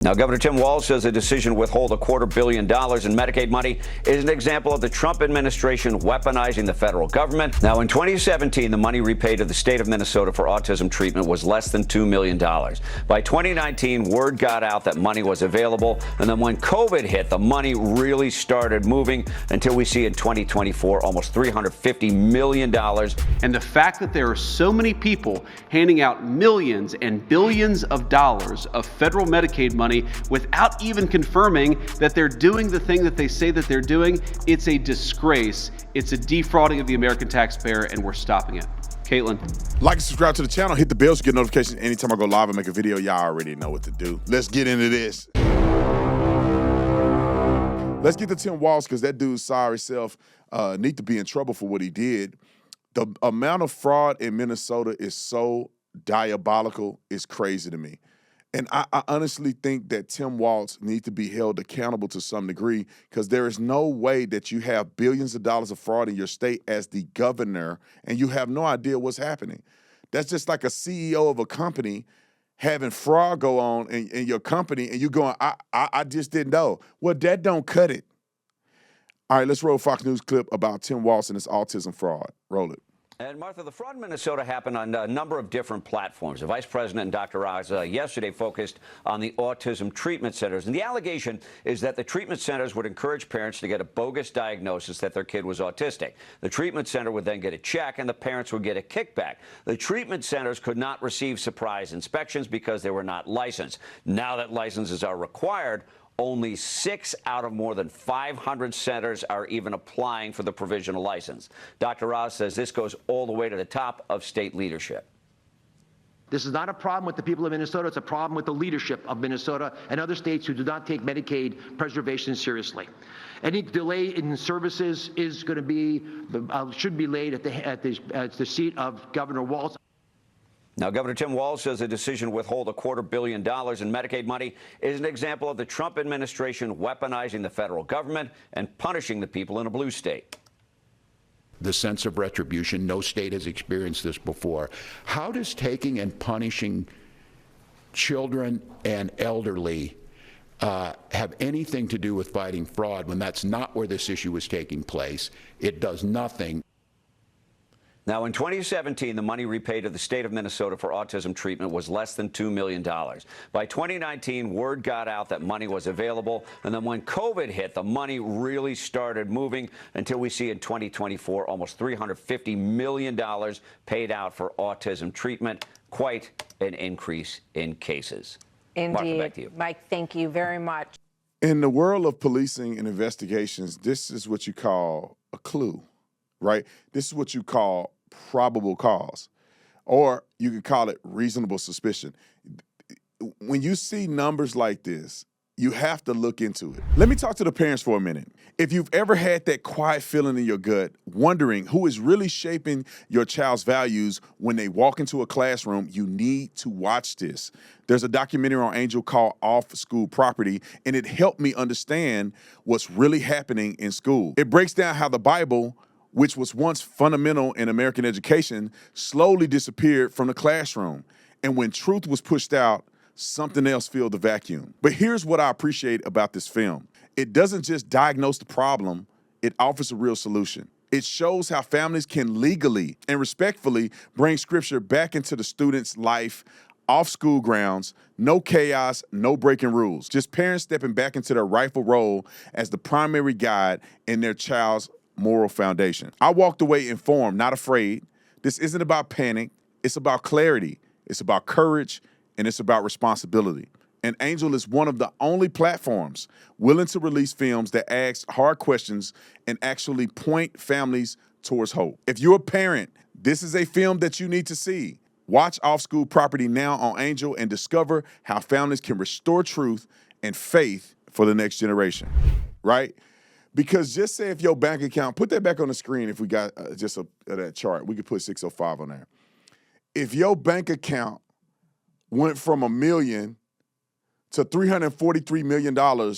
Now, Governor Tim Walz says a decision to withhold $250 million in Medicaid money is an example of the Trump administration weaponizing the federal government. Now, in 2017, the money repaid to the state of Minnesota for autism treatment was less than $2 million. By 2019, word got out that money was available. And then when COVID hit, the money really started moving until we see in 2024 almost $350 million. And the fact that there are so many people handing out millions and billions of dollars of federal Medicaid money without even confirming that they're doing the thing that they say that they're doing, it's a disgrace. It's a defrauding of the American taxpayer, and we're stopping it. Caitlin. Like and subscribe to the channel. Hit the bell to get notifications anytime I go live and make a video. Y'all already know what to do. Let's get into this. Let's get to Tim Walz, because that dude's sorry self need to be in trouble for what he did. The amount of fraud in Minnesota is so diabolical, it's crazy to me. And I honestly think that Tim Walz needs to be held accountable to some degree, because there is no way that you have billions of dollars of fraud in your state as the governor and you have no idea what's happening. That's just like a CEO of a company having fraud go on in your company and you going, I just didn't know. Well, that don't cut it. All right, let's roll a Fox News clip about Tim Walz and his autism fraud. Roll it. And Martha, the fraud in Minnesota happened on a number of different platforms. The vice president and Dr. Oz yesterday focused on the autism treatment centers. And the allegation is that the treatment centers would encourage parents to get a bogus diagnosis that their kid was autistic. The treatment center would then get a check and the parents would get a kickback. The treatment centers could not receive surprise inspections because they were not licensed. Now that licenses are required, only 6 out of more than 500 centers are even applying for the provisional license. Dr. Oz says this goes all the way to the top of state leadership. This is not a problem with the people of Minnesota. It's a problem with the leadership of Minnesota and other states who do not take Medicaid preservation seriously. Any delay in services is going to be, should be laid at the seat of Governor Walz. Now, Governor Tim Walz says a decision to withhold $250 million in Medicaid money is an example of the Trump administration weaponizing the federal government and punishing the people in a blue state. The sense of retribution, no state has experienced this before. How does taking and punishing children and elderly have anything to do with fighting fraud when that's not where this issue is taking place? It does nothing. Now, in 2017, the money repaid to the state of Minnesota for autism treatment was less than $2 million. By 2019, word got out that money was available. And then when COVID hit, the money really started moving until we see in 2024 almost $350 million paid out for autism treatment. Quite an increase in cases. Indeed. Martha, back to you. Mike, thank you very much. In the world of policing and investigations, this is what you call a clue, right? This is what you call probable cause, or you could call it reasonable suspicion. When you see numbers like this, you have to look into it. Let me talk to the parents for a minute. If you've ever had that quiet feeling in your gut, wondering who is really shaping your child's values when they walk into a classroom, you need to watch this. There's a documentary on Angel called Off School Property, and it helped me understand what's really happening in school. It breaks down how the Bible, which was once fundamental in American education, slowly disappeared from the classroom. And when truth was pushed out, something else filled the vacuum. But here's what I appreciate about this film. It doesn't just diagnose the problem, it offers a real solution. It shows how families can legally and respectfully bring scripture back into the student's life off school grounds, no chaos, no breaking rules. Just parents stepping back into their rightful role as the primary guide in their child's moral foundation. I walked away informed, not afraid. This isn't about panic. It's about clarity. It's about courage, and it's about responsibility. And Angel is one of the only platforms willing to release films that ask hard questions and actually point families towards hope. If you're a parent, this is a film that you need to see. Watch Off School Property now on Angel and discover how families can restore truth and faith for the next generation, right? Because just say if your bank account, put that back on the screen if we got that chart. We could put 605 on there. If your bank account went from $1 million to $343 million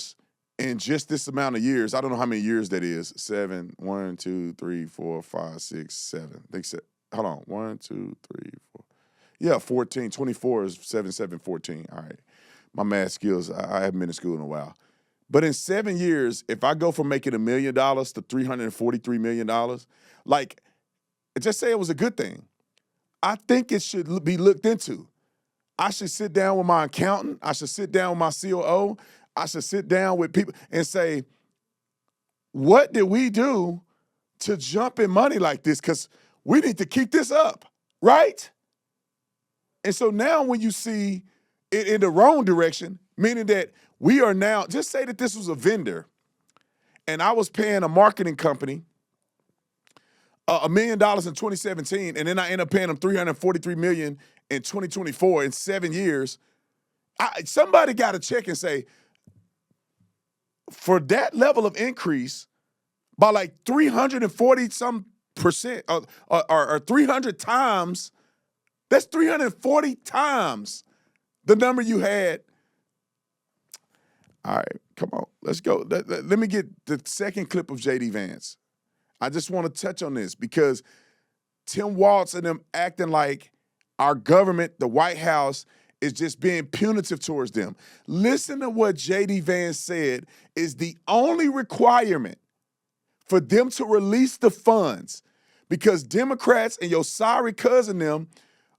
in just this amount of years, I don't know how many years that is. 7, 1, 2, 3, 4, 5, 6, 7. They said, hold on, 1, 2, 3, 4. Yeah, 14. 24 is 7, 7, 14. All right. my math skills, I haven't been in school in a while. But in 7 years, if I go from making $1 million to $343 million, like, just say it was a good thing. I think it should be looked into. I should sit down with my accountant. I should sit down with my COO. I should sit down with people and say, what did we do to jump in money like this? Because we need to keep this up, right? And so now when you see it in the wrong direction, meaning that we are now, just say that this was a vendor and I was paying a marketing company $1 million in 2017, and then I end up paying them $343 million in 2024 in 7 years. Somebody got to check and say, for that level of increase, by like 340% or 300 times, that's 340 times the number you had. All right, come on, let's go. Let me get the second clip of J.D. Vance. I just want to touch on this because Tim Walz and them acting like our government, the White House, is just being punitive towards them. Listen to what J.D. Vance said is the only requirement for them to release the funds, because Democrats and your sorry cousin them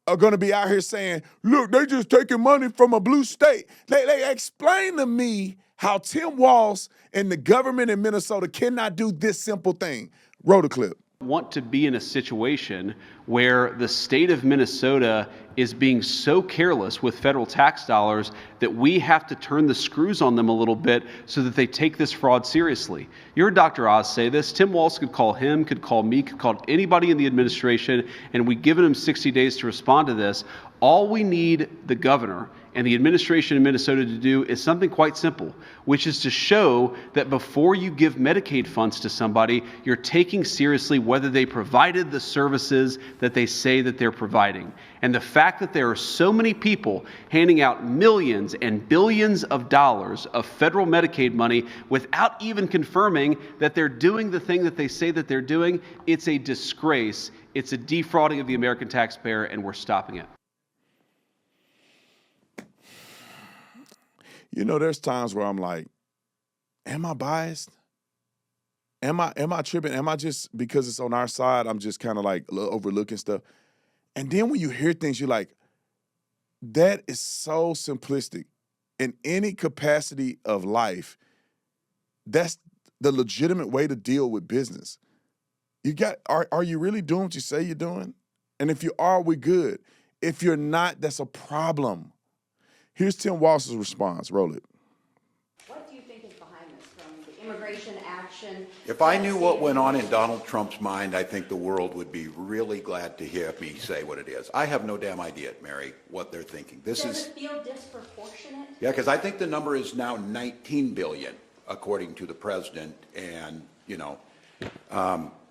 are going to be out here saying, look, they just taking money from a blue state. They explain to me how Tim Walz and the government in Minnesota cannot do this simple thing. Roll the clip. Want to be in a situation where the state of Minnesota is being so careless with federal tax dollars that we have to turn the screws on them a little bit so that they take this fraud seriously. You heard Dr. Oz say this. Tim Walz could call him, could call me, could call anybody in the administration, and we've given him 60 days to respond to this. All we need the governor and the administration in Minnesota to do is something quite simple, which is to show that before you give Medicaid funds to somebody, you're taking seriously whether they provided the services that they say that they're providing. And the fact that there are so many people handing out millions and billions of dollars of federal Medicaid money without even confirming that they're doing the thing that they say that they're doing, it's a disgrace. It's a defrauding of the American taxpayer, and we're stopping it. You know, there's times where I'm like, am I biased? Am I tripping? Am I just, because it's on our side, I'm just kind of like overlooking stuff? And then when you hear things, you're like, that is so simplistic. In any capacity of life, that's the legitimate way to deal with business. Are you really doing what you say you're doing? And if you are, we're good. If you're not, that's a problem. Here's Tim Walz's response. Roll it. What do you think is behind this, from the immigration action? If I knew what went on in Donald Trump's mind, I think the world would be really glad to hear me say what it is. I have no damn idea, Mary, what they're thinking. Does it feel disproportionate? Yeah, because I think the number is now 19 billion, according to the president. And, you know,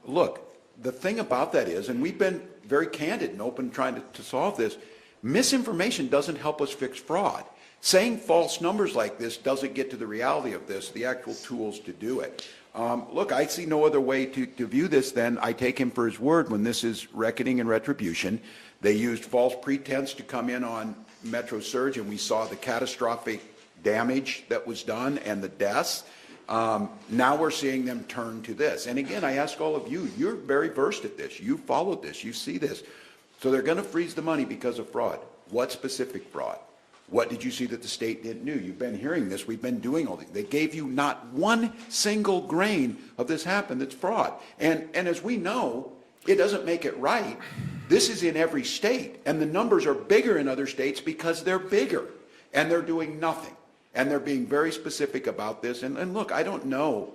look, the thing about that is, and we've been very candid and open trying to solve this, misinformation doesn't help us fix fraud. Saying false numbers like this doesn't get to the reality of this, the actual tools to do it. Look, I see no other way to view this than I take him for his word when this is reckoning and retribution. They used false pretense to come in on Metro Surge, and we saw the catastrophic damage that was done and the deaths. Now we're seeing them turn to this. And again, I ask all of you, you're very versed at this. You followed this. You see this. So they're going to freeze the money because of fraud. What specific fraud? What did you see that the state didn't do? You've been hearing this. We've been doing all these. They gave you not one single grain of this happened that's fraud. And as we know, it doesn't make it right. This is in every state. And the numbers are bigger in other states because they're bigger. And they're doing nothing. And they're being very specific about this. And look, I don't know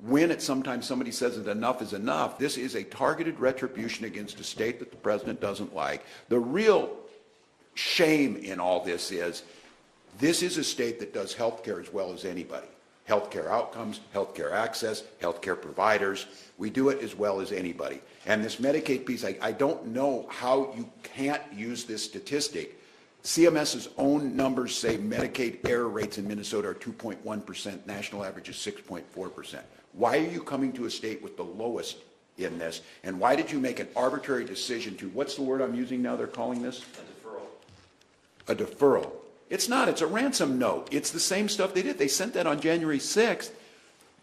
when sometimes somebody says that enough is enough. This is a targeted retribution against a state that the president doesn't like. The real shame in all this is a state that does health care as well as anybody. Healthcare outcomes, healthcare access, healthcare providers. We do it as well as anybody. And this Medicaid piece, I don't know how you can't use this statistic. CMS's own numbers say Medicaid error rates in Minnesota are 2.1%, national average is 6.4%. Why are you coming to a state with the lowest in this? And why did you make an arbitrary decision to, what's the word I'm using now they're calling this? A deferral. A deferral. It's not. It's a ransom note. It's the same stuff they did. They sent that on January 6th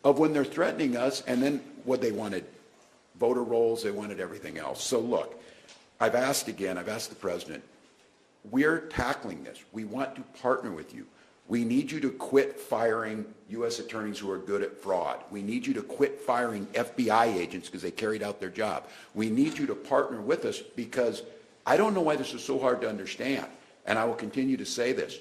of when they're threatening us, and then what they wanted, voter rolls, they wanted everything else. So look, I've asked the president, we're tackling this. We want to partner with you. We need you to quit firing U.S. attorneys who are good at fraud. We need you to quit firing FBI agents because they carried out their job. We need you to partner with us because I don't know why this is so hard to understand. And I will continue to say this.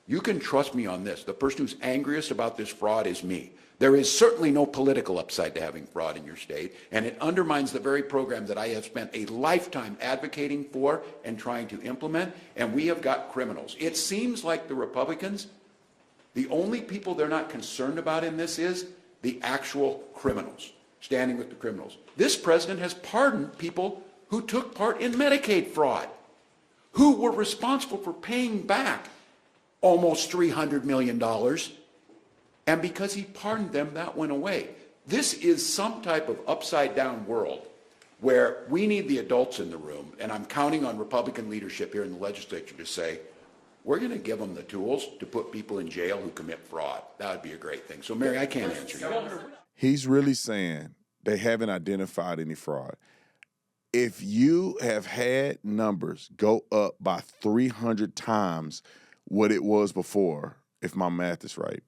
You can trust me on this. The person who's angriest about this fraud is me. There is certainly no political upside to having fraud in your state, and it undermines the very program that I have spent a lifetime advocating for and trying to implement, and we have got criminals. It seems like the Republicans, the only people they're not concerned about in this is the actual criminals, standing with the criminals. This president has pardoned people who took part in Medicaid fraud, who were responsible for paying back almost $300 million. And because he pardoned them, that went away. This is some type of upside-down world where we need the adults in the room, and I'm counting on Republican leadership here in the legislature to say, we're going to give them the tools to put people in jail who commit fraud. That would be a great thing. So, Mary, I can't answer you. He's really saying they haven't identified any fraud. If you have had numbers go up by 300 times what it was before, if my math is right,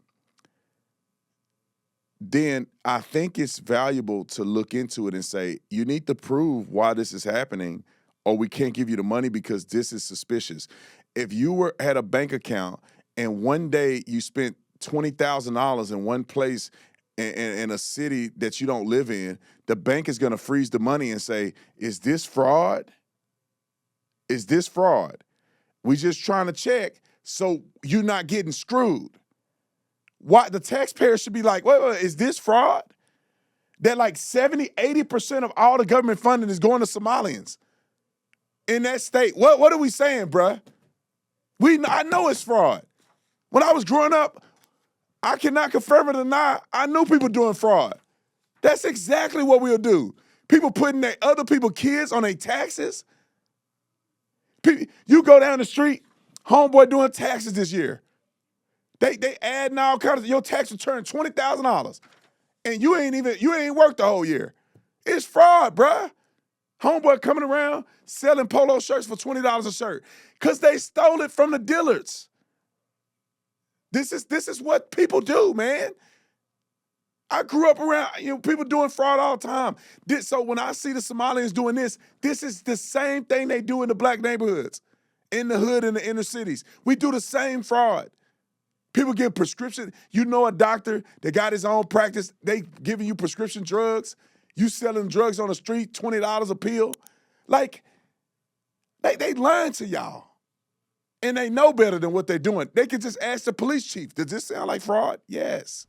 then I think it's valuable to look into it and say, you need to prove why this is happening, or we can't give you the money because this is suspicious. If you had a bank account and one day you spent $20,000 in one place in a city that you don't live in, the bank is going to freeze the money and say, is this fraud? Is this fraud? We're just trying to check so you're not getting screwed. Why the taxpayer should be like, wait, is this fraud? That like 70, 80% of all the government funding is going to Somalians in that state. What are we saying, bruh? I know it's fraud. When I was growing up, I cannot confirm or deny, I knew people doing fraud. That's exactly what we'll do. People putting their other people's kids on their taxes. You go down the street, homeboy doing taxes this year. They add all kinds of your tax return $20,000, and you ain't worked the whole year. It's fraud, bruh. Homeboy coming around selling polo shirts for $20 a shirt because they stole it from the dealers. This is what people do, man. I grew up around people doing fraud all the time. So when I see the Somalians doing this is the same thing they do in the black neighborhoods, in the hood, in the inner cities. We do the same fraud. People get prescription. You know a doctor that got his own practice. They giving you prescription drugs. You selling drugs on the street, $20 a pill. Like, they lying to y'all. And they know better than what they're doing. They can just ask the police chief, does this sound like fraud? Yes.